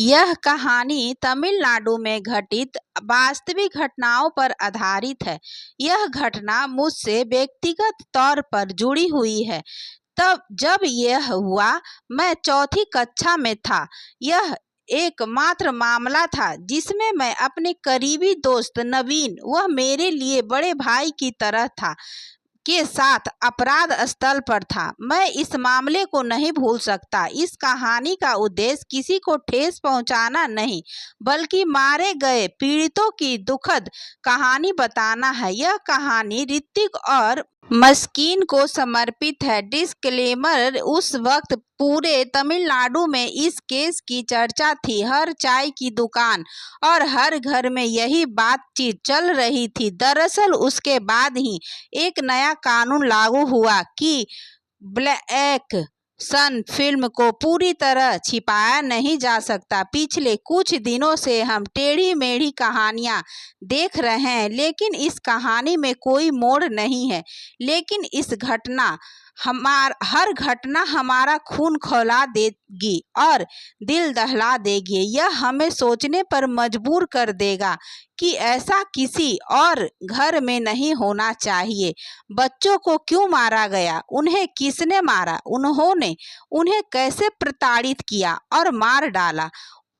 यह कहानी तमिलनाडु में घटित वास्तविक घटनाओं पर आधारित है। यह घटना मुझसे व्यक्तिगत तौर पर जुड़ी हुई है। तब जब यह हुआ, मैं चौथी कक्षा में था। यह एकमात्र मामला था जिसमें मैं अपने करीबी दोस्त नवीन, वह मेरे लिए बड़े भाई की तरह था, के साथ अपराध स्थल पर था। मैं इस मामले को नहीं भूल सकता। इस कहानी का उद्देश्य किसी को ठेस पहुंचाना नहीं, बल्कि मारे गए पीड़ितों की दुखद कहानी बताना है। यह कहानी ऋतिक और मस्कीन को समर्पित है। डिस्क्लेमर, उस वक्त पूरे तमिलनाडु में इस केस की चर्चा थी। हर चाय की दुकान और हर घर में यही बातचीत चल रही थी। दरअसल उसके बाद ही एक नया कानून लागू हुआ कि ब्लैक सन फिल्म को पूरी तरह छिपाया नहीं जा सकता। पिछले कुछ दिनों से हम टेढ़ी मेढ़ी कहानियां देख रहे हैं, लेकिन इस कहानी में कोई मोड़ नहीं है। लेकिन हर घटना हमारा खून खौला देगी और दिल दहला देगी। यह हमें सोचने पर मजबूर कर देगा कि ऐसा किसी और घर में नहीं होना चाहिए। बच्चों को क्यों मारा गया? उन्हें किसने मारा? उन्होंने उन्हें कैसे प्रताड़ित किया और मार डाला?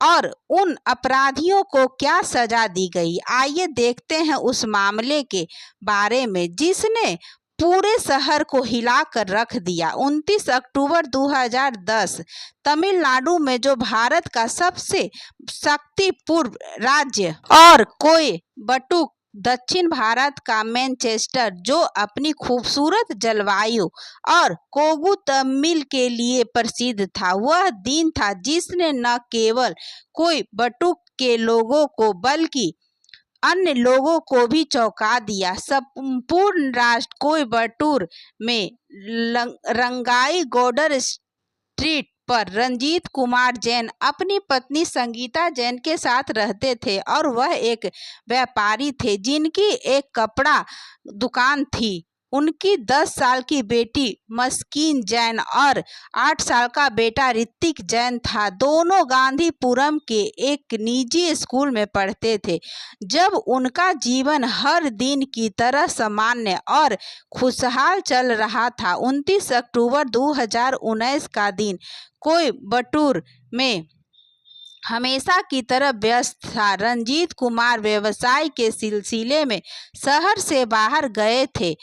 और उन अपराधियों को क्या सजा दी गई? आइए देखते हैं उस मामले के बारे में जिसने पूरे शहर को हिला कर रख दिया। 29 अक्टूबर 2010 तमिलनाडु में, जो भारत का सबसे शक्तिपूर्ण राज्य और कोयम्बटूर दक्षिण भारत का मैनचेस्टर, जो अपनी खूबसूरत जलवायु और कोगू तमिल के लिए प्रसिद्ध था, वह दिन था जिसने न केवल कोयम्बटूर के लोगों को बल्कि अन्य लोगों को भी चौंका दिया। संपूर्ण राष्ट्र कोयम्बटूर में रंगाई गौडर स्ट्रीट पर रंजीत कुमार जैन अपनी पत्नी संगीता जैन के साथ रहते थे और वह एक व्यापारी थे जिनकी एक कपड़ा दुकान थी। उनकी 10 साल की बेटी मस्कीन जैन और 8 साल का बेटा ऋतिक जैन था। दोनों गांधीपुरम के एक निजी स्कूल में पढ़ते थे। जब उनका जीवन हर दिन की तरह सामान्य और खुशहाल चल रहा था, 29 अक्टूबर 2019 का दिन कोयम्बटूर में हमेशा की तरह व्यस्त था। रंजीत कुमार व्यवसाय के सिलसिले में शहर से बाहर गए थे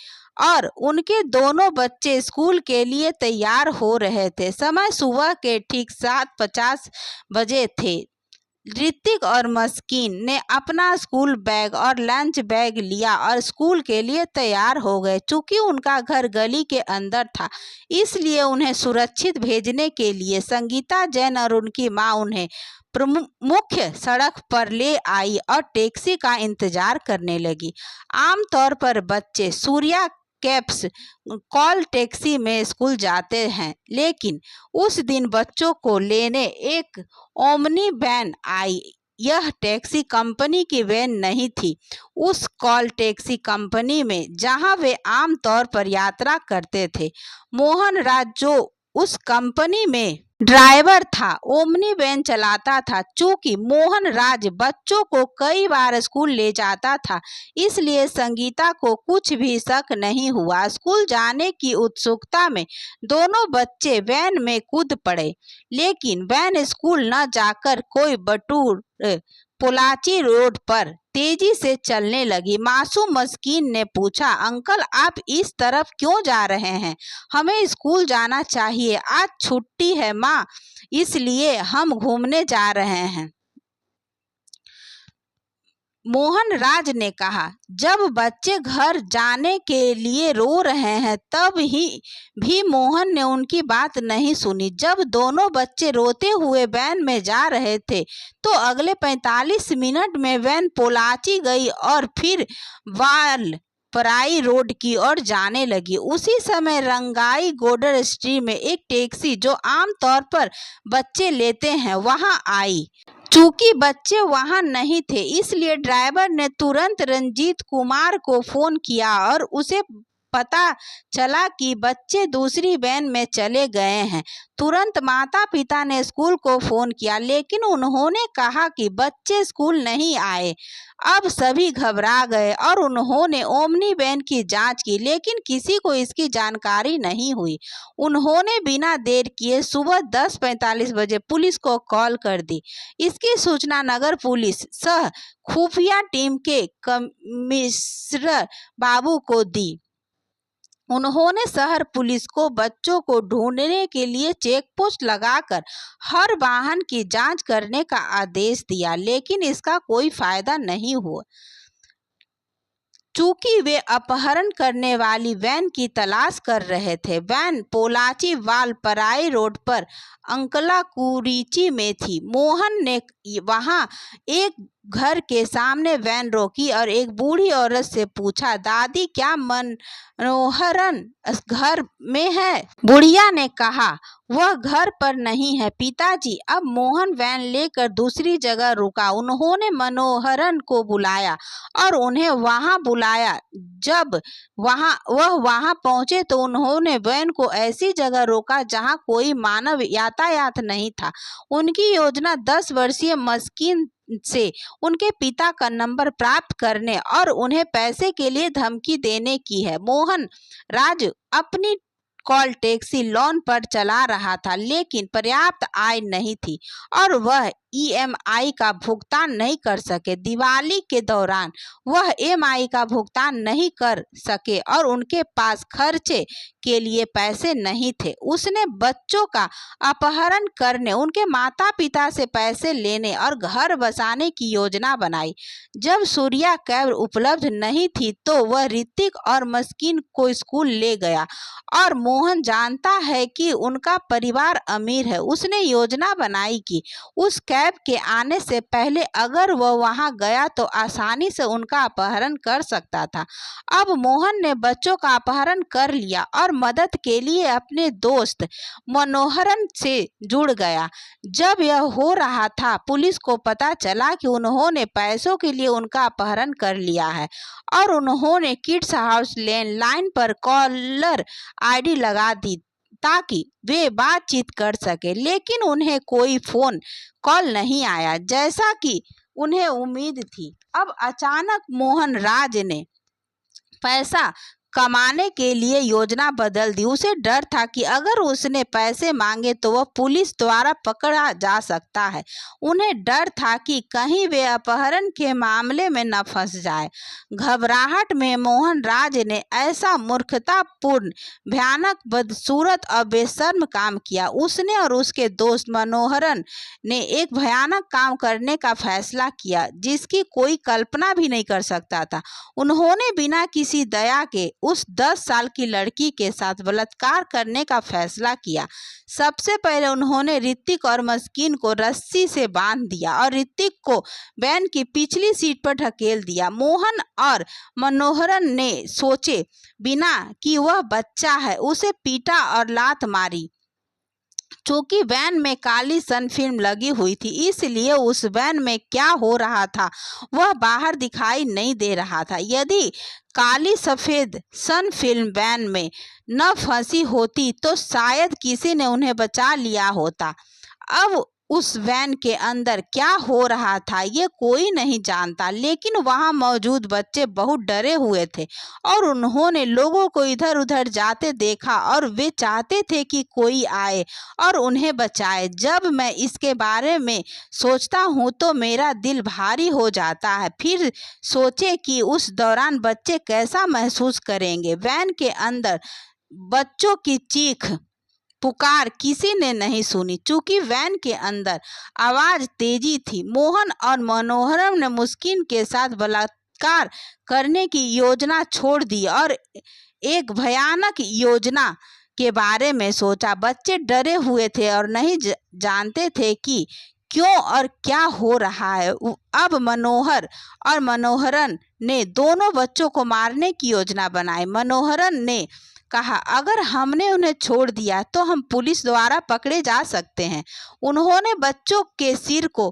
और उनके दोनों बच्चे स्कूल के लिए तैयार हो रहे थे। समय सुबह के ठीक 7:50 बजे थे। ऋतिक और मस्कीन ने अपना स्कूल बैग और लंच बैग लिया और स्कूल के लिए तैयार हो गए। चूंकि उनका घर गली के अंदर था, इसलिए उन्हें सुरक्षित भेजने के लिए संगीता जैन और उनकी मां उन्हें मुख्य सड़क पर ले आई और टैक्सी का इंतजार करने लगी। आमतौर पर बच्चे सूर्या कैप्स कॉल टैक्सी में स्कूल जाते हैं, लेकिन उस दिन बच्चों को लेने एक ओमनी वैन आई। यह टैक्सी कंपनी की वैन नहीं थी। उस कॉल टैक्सी कंपनी में जहां वे आमतौर पर यात्रा करते थे, मोहन राज, जो उस कंपनी में ड्राइवर था, ओमनी वैन चलाता था। चूंकि मोहन राज बच्चों को कई बार स्कूल ले जाता था, इसलिए संगीता को कुछ भी शक नहीं हुआ। स्कूल जाने की उत्सुकता में दोनों बच्चे वैन में कूद पड़े, लेकिन वैन स्कूल न जाकर कोयम्बटूर पोलाची रोड पर तेजी से चलने लगी। मासूम मस्कीन ने पूछा, अंकल आप इस तरफ क्यों जा रहे हैं? हमें स्कूल जाना चाहिए। आज छुट्टी है माँ, इसलिए हम घूमने जा रहे हैं। मोहन राज ने कहा। जब बच्चे घर जाने के लिए रो रहे हैं, तब भी मोहन ने उनकी बात नहीं सुनी। जब दोनों बच्चे रोते हुए वैन में जा रहे थे, तो अगले 45 मिनट में वैन पोलाची गई और फिर वालपराई रोड की ओर जाने लगी। उसी समय रंगाई गौडर स्ट्रीट में एक टैक्सी, जो आमतौर पर बच्चे लेते हैं, वहां आई। चूंकि बच्चे वहां नहीं थे, इसलिए ड्राइवर ने तुरंत रंजीत कुमार को फोन किया और उसे पता चला कि बच्चे दूसरी वैन में चले गए हैं। तुरंत माता पिता ने स्कूल को फोन किया, लेकिन उन्होंने कहा कि बच्चे स्कूल नहीं आए। अब सभी घबरा गए और उन्होंने ओमनी वैन की जांच की, लेकिन किसी को इसकी जानकारी नहीं हुई। उन्होंने बिना देर किए सुबह 10:45 बजे पुलिस को कॉल कर दी। इसकी सूचना नगर पुलिस सह खुफिया टीम के कमिश्नर बाबू को दी। उन्होंने शहर पुलिस को बच्चों को ढूंढने के लिए चेक पोस्ट लगाकर हर वाहन की जांच करने का आदेश दिया, लेकिन इसका कोई फायदा नहीं हुआ। चूंकि वे अपहरण करने वाली वैन की तलाश कर रहे थे। वैन पोलाची वालपराई रोड पर अंकला कुरीची में थी। मोहन ने वहां एक घर के सामने वैन रोकी और एक बूढ़ी औरत से पूछा, दादी क्या मनोहरन घर में है? बुढ़िया ने कहा, वह घर पर नहीं है पिताजी। अब मोहन वैन लेकर दूसरी जगह रुका। उन्होंने मनोहरन को बुलाया और उन्हें वहां बुलाया। जब वह वहां पहुंचे तो उन्होंने वैन को ऐसी जगह रोका जहां कोई मानव यातायात नहीं था। उनकी योजना 10 वर्षीय मस्किन से उनके पिता का नंबर प्राप्त करने और उन्हें पैसे के लिए धमकी देने की है। मोहन राज अपनी कॉल टैक्सी लोन पर चला रहा था, लेकिन पर्याप्त आय नहीं थी और वह EMI का भुगतान नहीं कर सके। दिवाली के दौरान वह EMI का भुगतान नहीं कर सके और उनके पास खर्चे के लिए पैसे नहीं थे। उसने बच्चों का अपहरण करने, उनके माता पिता से पैसे लेने और घर बसाने की योजना बनाई। जब सूर्या कैब उपलब्ध नहीं थी तो वह ऋतिक और मस्किन को स्कूल ले गया और मोहन जानता है कि उनका परिवार अमीर है। उसने योजना बनाई कि उस कैब के आने से पहले अगर वह वहां गया तो आसानी से उनका अपहरण कर सकता था। अब मोहन ने बच्चों का अपहरण कर लिया और मदद के लिए अपने दोस्त मनोहरन से जुड़ गया। जब यह हो रहा था, पुलिस को पता चला कि उन्होंने पैसों के लिए उनका अपहरण कर लिया है और उन्होंने किड्स हाउस लैंडलाइन पर कॉलर ID लगा दी ताकि वे बातचीत कर सके, लेकिन उन्हें कोई फोन कॉल नहीं आया जैसा कि उन्हें उम्मीद थी। अब अचानक मोहन राज ने पैसा कमाने के लिए योजना बदल दी। उसे डर था कि अगर उसने पैसे मांगे तो वह पुलिस द्वारा पकड़ा जा सकता है। उन्हें डर था कि कहीं वे अपहरण के मामले में न फंस जाए। घबराहट में मोहन राज ने ऐसा मूर्खतापूर्ण, भयानक, बदसूरत और बेशर्म काम किया। उसने और उसके दोस्त मनोहरन ने एक भयानक काम करने का फैसला किया जिसकी कोई कल्पना भी नहीं कर सकता था। उन्होंने बिना किसी दया के उस 10 साल की लड़की के साथ बलात्कार करने का फैसला किया। सबसे पहले उन्होंने ऋतिक और मस्किन को रस्सी से बांध दिया और ऋतिक को वैन की पिछली सीट पर ढकेल दिया। मोहन और मनोहरन ने सोचे बिना कि वह बच्चा है, उसे पीटा और लात मारी। चूंकि वैन में काली सन फिल्म लगी हुई थी, इसलिए उस वैन में क्या हो रहा था वह बाहर दिखाई नहीं दे रहा था। यदि काली सफेद सन फिल्म वैन में न फंसी होती तो शायद किसी ने उन्हें बचा लिया होता। अब उस वैन के अंदर क्या हो रहा था ये कोई नहीं जानता, लेकिन वहां मौजूद बच्चे बहुत डरे हुए थे और उन्होंने लोगों को इधर उधर जाते देखा और वे चाहते थे कि कोई आए और उन्हें बचाए। जब मैं इसके बारे में सोचता हूँ तो मेरा दिल भारी हो जाता है। फिर सोचे कि उस दौरान बच्चे कैसा महसूस करेंगे। वैन के अंदर बच्चों की चीख पुकार किसी ने नहीं सुनी। चूंकि वैन के अंदर आवाज तेजी थी, मोहन और मनोहरम ने मुस्किन के साथ बलात्कार करने की योजना छोड़ दी और एक भयानक योजना के बारे में सोचा। बच्चे डरे हुए थे और नहीं जानते थे कि क्यों और क्या हो रहा है। अब मनोहर और मनोहरन ने दोनों बच्चों को मारने की योजना बनाई। मनोहरन ने कहा, अगर हमने उन्हें छोड़ दिया तो हम पुलिस द्वारा पकड़े जा सकते हैं। उन्होंने बच्चों के सिर को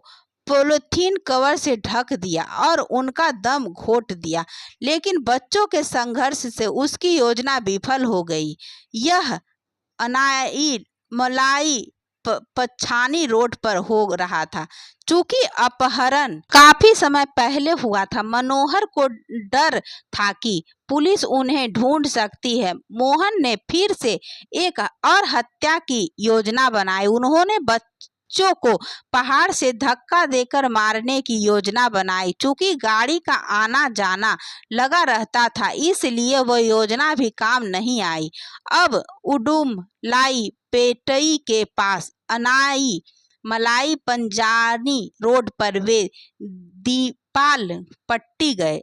पॉलीथीन कवर से ढक दिया और उनका दम घोट दिया, लेकिन बच्चों के संघर्ष से उसकी योजना विफल हो गई। यह अनाई मलाई पछानी रोड पर हो रहा था। चूंकि अपहरण काफी समय पहले हुआ था, मनोहर को डर था कि पुलिस उन्हें ढूंढ सकती है। मोहन ने फिर से एक और हत्या की योजना बनाई। उन्होंने बच्चों को पहाड़ से धक्का देकर मारने की योजना बनाई। चूंकि गाड़ी का आना जाना लगा रहता था, इसलिए वह योजना भी काम नहीं आई। अब उडुमलाई पेटई के पास अनाई मलाई पंजानी रोड पर वे दीपाल पट्टी गए।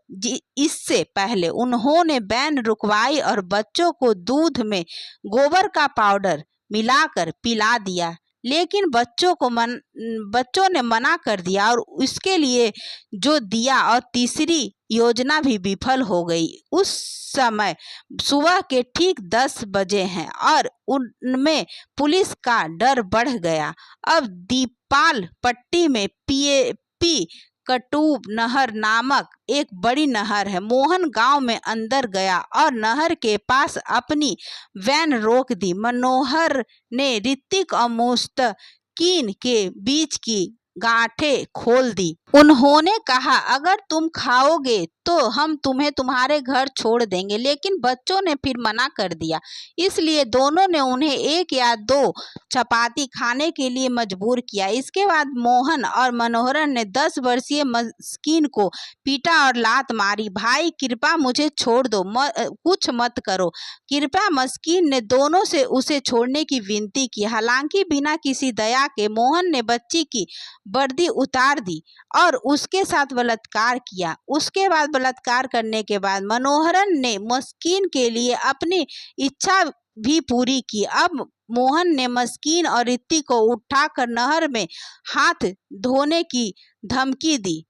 इससे पहले उन्होंने वैन रुकवाई और बच्चों को दूध में गोबर का पाउडर मिलाकर पिला दिया, लेकिन बच्चों ने मना कर दिया और इसके लिए जो दिया, और तीसरी योजना भी विफल हो गई। उस समय सुबह के ठीक 10 बजे हैं और उनमें पुलिस का डर बढ़ गया। अब दीपाल पट्टी में पीएपी कटूब नहर नामक एक बड़ी नहर है। मोहन गांव में अंदर गया और नहर के पास अपनी वैन रोक दी। मनोहर ने ऋतिक और मुस्तकीन के बीच की गांठें खोल दी। उन्होंने कहा, अगर तुम खाओगे तो हम तुम्हें तुम्हारे घर छोड़ देंगे, लेकिन बच्चों ने फिर मना कर दिया। इसलिए दोनों ने उन्हें 1 या 2 चपाती खाने के लिए मजबूर किया। इसके बाद मोहन और मनोहर ने 10 वर्षीय मस्कीन को पीटा और लात मारी। भाई कृपा मुझे छोड़ दो, कुछ मत करो, कृपया मस्कीन ने दोनों से उसे छोड़ने की विनती की। हालांकि बिना किसी दया के मोहन ने बच्ची की वर्दी उतार दी और उसके साथ बलात्कार किया। उसके बाद बलात्कार करने के बाद मनोहरन ने मस्कीन के लिए अपनी इच्छा भी पूरी की। अब मोहन ने मस्कीन और ऋतिक को उठाकर नहर में हाथ धोने की धमकी दी।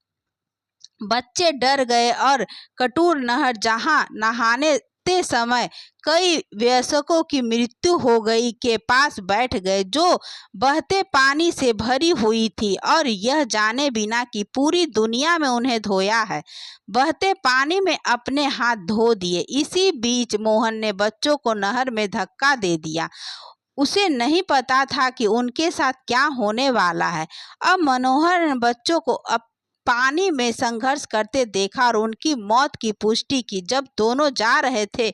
बच्चे डर गए और कटूर नहर जहां नहाने समय कई वयस्कों की मृत्यु हो गई के पास बैठ गए, जो बहते पानी से भरी हुई थी, और यह जाने बिना कि पूरी दुनिया में उन्हें धोया है, बहते पानी में अपने हाथ धो दिए। इसी बीच मोहन ने बच्चों को नहर में धक्का दे दिया। उसे नहीं पता था कि उनके साथ क्या होने वाला है। अब मनोहर ने बच्चों को पानी में संघर्ष करते देखा और उनकी मौत की पुष्टि की। जब दोनों जा रहे थे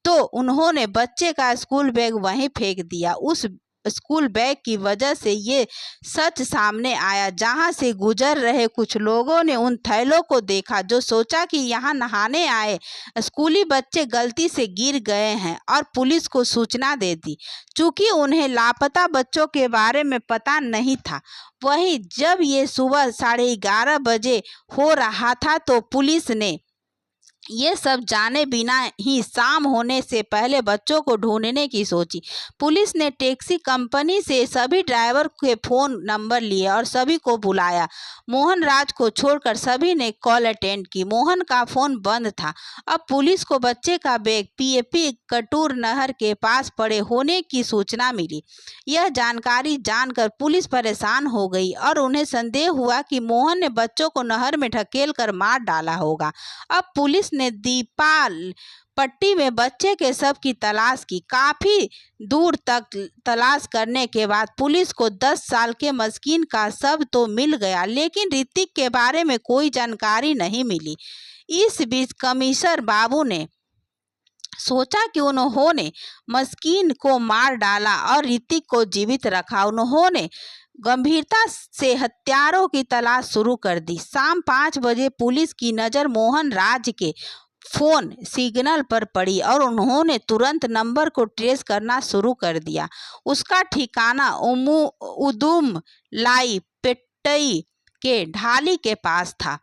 तो उन्होंने बच्चे का स्कूल बैग वहीं फेंक दिया। उस स्कूल बैग की वजह से ये सच सामने आया। जहां से गुजर रहे कुछ लोगों ने उन थैलों को देखा, जो सोचा कि यहाँ नहाने आए स्कूली बच्चे गलती से गिर गए हैं, और पुलिस को सूचना दे दी। चूंकि उन्हें लापता बच्चों के बारे में पता नहीं था। वहीं जब ये सुबह 11:30 बजे हो रहा था तो पुलिस ने ये सब जाने बिना ही शाम होने से पहले बच्चों को ढूंढने की सोची। पुलिस ने टैक्सी कंपनी से सभी ड्राइवर के फोन नंबर लिए और सभी को बुलाया। मोहन राज को छोड़कर सभी ने कॉल अटेंड की। मोहन का फोन बंद था। अब पुलिस को बच्चे का बैग पीएपी कटूर नहर के पास पड़े होने की सूचना मिली। यह जानकारी जानकर पुलिस परेशान हो गई और उन्हें संदेह हुआ कि मोहन ने बच्चों को नहर में ढकेल कर मार डाला होगा। अब पुलिस ने दीपाल पट्टी में बच्चे के शव की तलाश की। काफी दूर तक तलाश करने के बाद पुलिस को 10 साल के मस्कीन का शव तो मिल गया, लेकिन ऋतिक के बारे में कोई जानकारी नहीं मिली। इस बीच कमिश्नर बाबू ने सोचा कि उन्होंने मस्कीन को मार डाला और ऋतिक को जीवित रखा। उन्होंने गंभीरता से हत्यारों की तलाश शुरू कर दी। शाम 5 बजे पुलिस की नज़र मोहन राज के फोन सिग्नल पर पड़ी और उन्होंने तुरंत नंबर को ट्रेस करना शुरू कर दिया। उसका ठिकाना उदुमलाई पेट्टई के ढाली के पास था।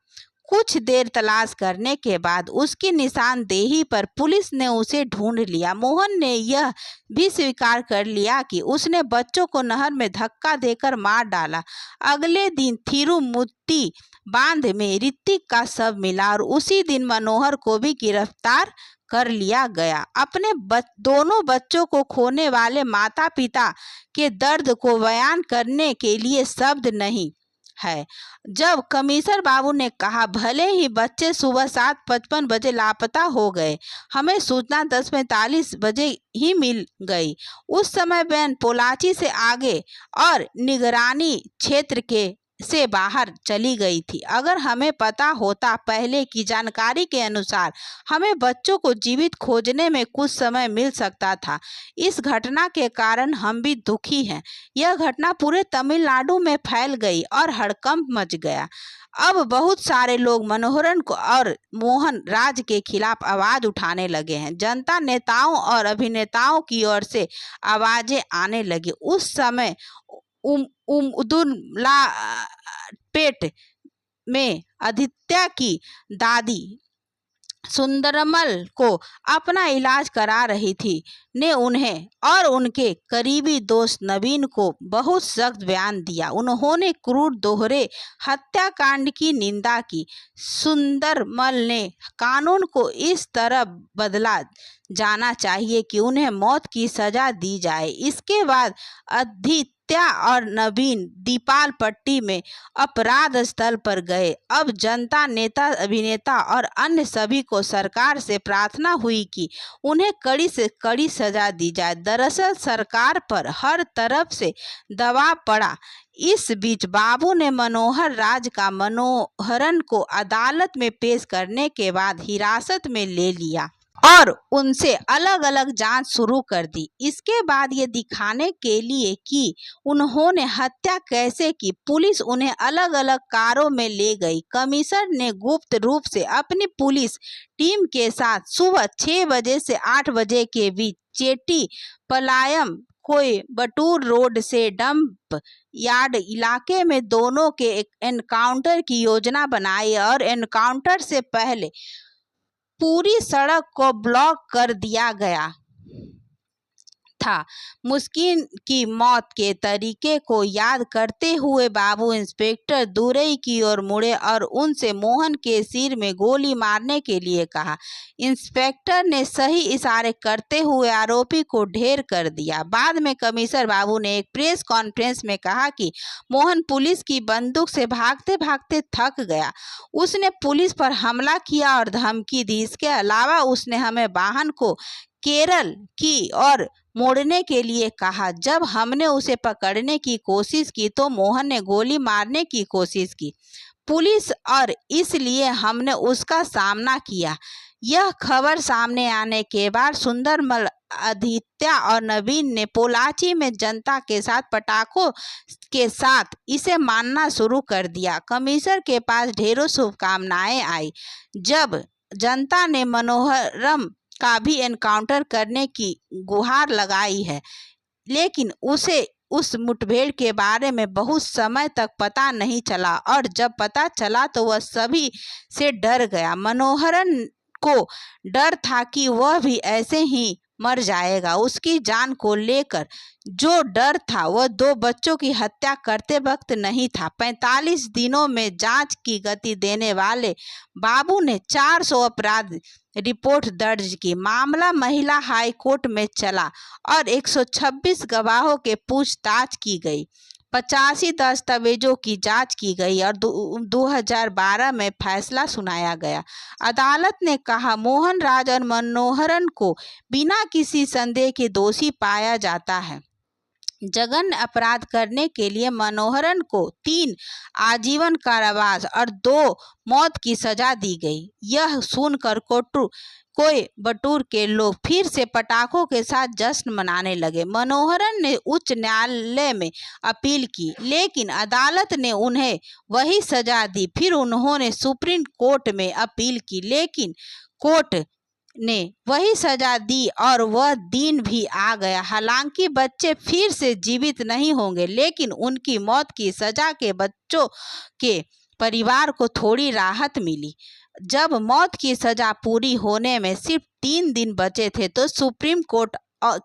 कुछ देर तलाश करने के बाद उसकी निशानदेही पर पुलिस ने उसे ढूंढ लिया। मोहन ने यह भी स्वीकार कर लिया कि उसने बच्चों को नहर में धक्का देकर मार डाला। अगले दिन थिरुमुत्ती बांध में ऋतिक का शव मिला और उसी दिन मनोहर को भी गिरफ्तार कर लिया गया। अपने दोनों बच्चों को खोने वाले माता पिता के दर्द को बयान करने के लिए शब्द नहीं। है। जब कमिश्नर बाबू ने कहा, भले ही बच्चे सुबह 7:55 बजे लापता हो गए, हमें सूचना 10:45 बजे ही मिल गई। उस समय वैन पोलाची से आगे और निगरानी क्षेत्र के से बाहर चली गई थी। अगर हमें पता होता पहले की जानकारी के अनुसार हमें बच्चों को जीवित खोजने में कुछ समय मिल सकता था। इस घटना के कारण हम भी दुखी हैं। यह घटना पूरे तमिलनाडु में फैल गई और हड़कंप मच गया। अब बहुत सारे लोग मनोहरन को और मोहन राज के खिलाफ आवाज उठाने लगे हैं। जनता, नेताओं और अभिनेताओं की ओर से आवाजें आने लगी। उस समय उदुमलापेट में आदित्य की दादी सुंदरमल को अपना इलाज करा रही थी ने उन्हें और उनके करीबी दोस्त नवीन को बहुत सख्त बयान दिया। उन्होंने क्रूर दोहरे हत्याकांड की निंदा की। सुंदरमल ने कानून को इस तरह बदला जाना चाहिए कि उन्हें मौत की सजा दी जाए। इसके बाद आदित्य और नवीन दीपालपट्टी में अपराध स्थल पर गए। अब जनता, नेता, अभिनेता और अन्य सभी को सरकार से प्रार्थना हुई कि उन्हें कड़ी से कड़ी सजा दी जाए। दरअसल सरकार पर हर तरफ से दबाव पड़ा। इस बीच बाबू ने मनोहर राज का मनोहरन को अदालत में पेश करने के बाद हिरासत में ले लिया और उनसे अलग अलग जांच शुरू कर दी। इसके बाद ये दिखाने के लिए कि उन्होंने हत्या कैसे की, पुलिस उन्हें अलग अलग कारों में ले गई। कमिश्नर ने गुप्त रूप से अपनी पुलिस टीम के साथ सुबह 6 बजे से 8 बजे के बीच चेट्टीपलायम कोयम्बटूर रोड से डंप यार्ड इलाके में दोनों के एनकाउंटर की योजना बनाई और एनकाउंटर से पहले पूरी सड़क को ब्लॉक कर दिया गया था। मुस्किन की मौत के तरीके को याद करते हुए बाबू इंस्पेक्टर दुरई की ओर मुड़े और उनसे मोहन के सिर में गोली मारने के लिए कहा। इंस्पेक्टर ने सही इशारे करते हुए आरोपी को ढेर कर दिया। बाद में कमिश्नर बाबू ने एक प्रेस कॉन्फ्रेंस में कहा कि मोहन पुलिस की बंदूक से भागते भागते थक गया। उसने पुलिस पर हमला किया और धमकी दी। इसके अलावा उसने हमें वाहन को केरल की ओर मोड़ने के लिए कहा। जब हमने उसे पकड़ने की कोशिश की तो मोहन ने गोली मारने की कोशिश की पुलिस और इसलिए हमने उसका सामना किया। यह खबर सामने आने के बाद सुंदरमल, आदित्य और नवीन ने पोलाची में जनता के साथ पटाखों के साथ इसे मानना शुरू कर दिया। कमिश्नर के पास ढेरों शुभकामनाएं आई। जब जनता ने मनोहरम का भी एनकाउंटर करने की गुहार लगाई है, लेकिन उसे उस मुठभेड़ के बारे में बहुत समय तक पता नहीं चला और जब पता चला तो वह सभी से डर गया। मनोहरन को डर था कि वह भी ऐसे ही मर जाएगा। उसकी जान को लेकर जो डर था वह 2 बच्चों की हत्या करते वक्त नहीं था। 45 दिनों में जांच की गति देने वाले बाबू ने 400 अपराध रिपोर्ट दर्ज की। मामला महिला हाई कोर्ट में चला और 126 गवाहों के पूछताछ की गई। 85 दस्तावेजों की जांच की गई और 2012 में फैसला सुनाया गया। अदालत ने कहा, मोहन राज और मनोहरन को बिना किसी संदेह के दोषी पाया जाता है। जघन्य अपराध करने के लिए मनोहरन को 3 आजीवन कारावास और 2 मौत की सजा दी गई। यह सुनकर कोयम्बटूर के लोग फिर से पटाखों के साथ जश्न मनाने लगे। मनोहरन ने उच्च न्यायालय में अपील की, लेकिन अदालत ने उन्हें वही सजा दी। फिर उन्होंने सुप्रीम कोर्ट में अपील की, लेकिन कोर्ट ने वही सजा दी और वह दिन भी आ गया। हालांकि बच्चे फिर से जीवित नहीं होंगे, लेकिन उनकी मौत की सजा के बच्चों के परिवार को थोड़ी राहत मिली। जब मौत की सजा पूरी होने में सिर्फ 3 दिन बचे थे तो सुप्रीम कोर्ट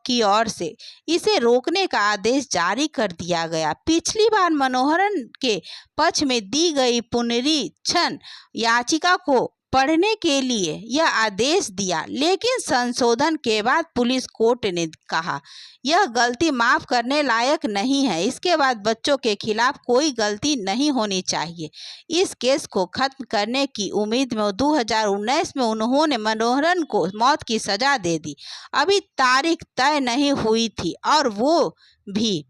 की ओर से इसे रोकने का आदेश जारी कर दिया गया। पिछली बार मनोहरन के पक्ष में दी गई पुनरीक्षण याचिका को पढ़ने के लिए यह आदेश दिया, लेकिन संशोधन के बाद पुलिस कोर्ट ने कहा यह गलती माफ करने लायक नहीं है। इसके बाद बच्चों के खिलाफ कोई गलती नहीं होनी चाहिए। इस केस को खत्म करने की उम्मीद में 2019 में उन्होंने मनोहरन को मौत की सजा दे दी। अभी तारीख तय नहीं हुई थी और वो भी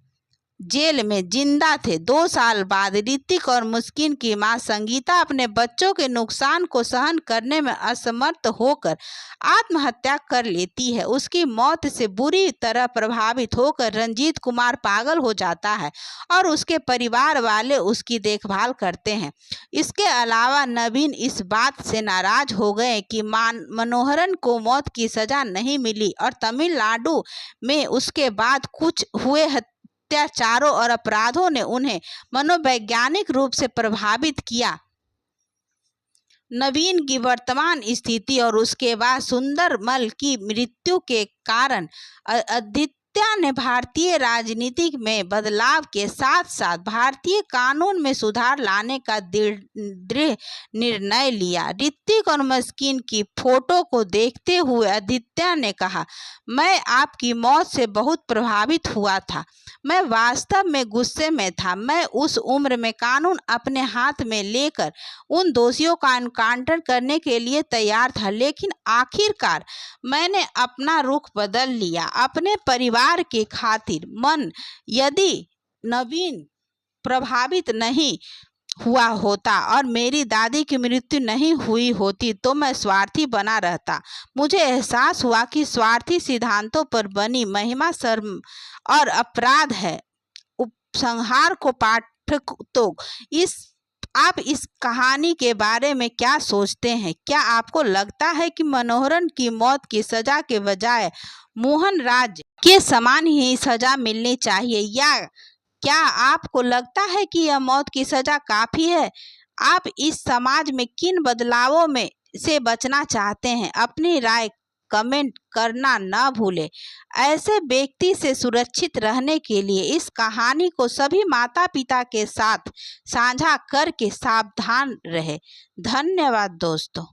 जेल में जिंदा थे। 2 साल बाद ऋतिक और मुस्किन की मां संगीता अपने बच्चों के नुकसान को सहन करने में असमर्थ होकर आत्महत्या कर लेती है। उसकी मौत से बुरी तरह प्रभावित होकर रंजीत कुमार पागल हो जाता है और उसके परिवार वाले उसकी देखभाल करते हैं। इसके अलावा नवीन इस बात से नाराज हो गए कि मनोहरन को मौत की सजा नहीं मिली और तमिलनाडु में उसके बाद कुछ हुए अत्याचारों और अपराधों ने उन्हें मनोवैज्ञानिक रूप से प्रभावित किया। नवीन की वर्तमान स्थिति और उसके बाद सुंदरमल की मृत्यु के कारण आदित्य ने भारतीय राजनीति में बदलाव के साथ साथ भारतीय कानून में सुधार लाने का दृढ़ निर्णय लिया। ऋतिक और मुस्किन की फोटो को देखते हुए आदित्य ने कहा, मैं आपकी मौत से बहुत प्रभावित हुआ था। मैं वास्तव में गुस्से में था। मैं उस उम्र में कानून अपने हाथ में लेकर उन दोषियों का एनकाउंटर करने के लिए तैयार था, लेकिन आखिरकार मैंने अपना रुख बदल लिया अपने परिवार के खातिर। यदि नवीन प्रभावित नहीं हुआ होता और मेरी दादी की मृत्यु नहीं हुई होती तो मैं स्वार्थी बना रहता। मुझे एहसास हुआ कि स्वार्थी सिद्धांतों पर बनी महिमा शर्म और अपराध है। उपसंहार को पाठक तो आप इस कहानी के बारे में क्या सोचते हैं? क्या आपको लगता है कि मनोहरन की मौत की सजा के बजाय मोहन राज के समान ही सजा मिलनी चाहिए, या क्या आपको लगता है कि यह मौत की सजा काफी है? आप इस समाज में किन बदलावों में से बचना चाहते हैं? अपनी राय कमेंट करना ना भूलें। ऐसे व्यक्ति से सुरक्षित रहने के लिए इस कहानी को सभी माता पिता के साथ साझा करके सावधान रहें। धन्यवाद दोस्तों।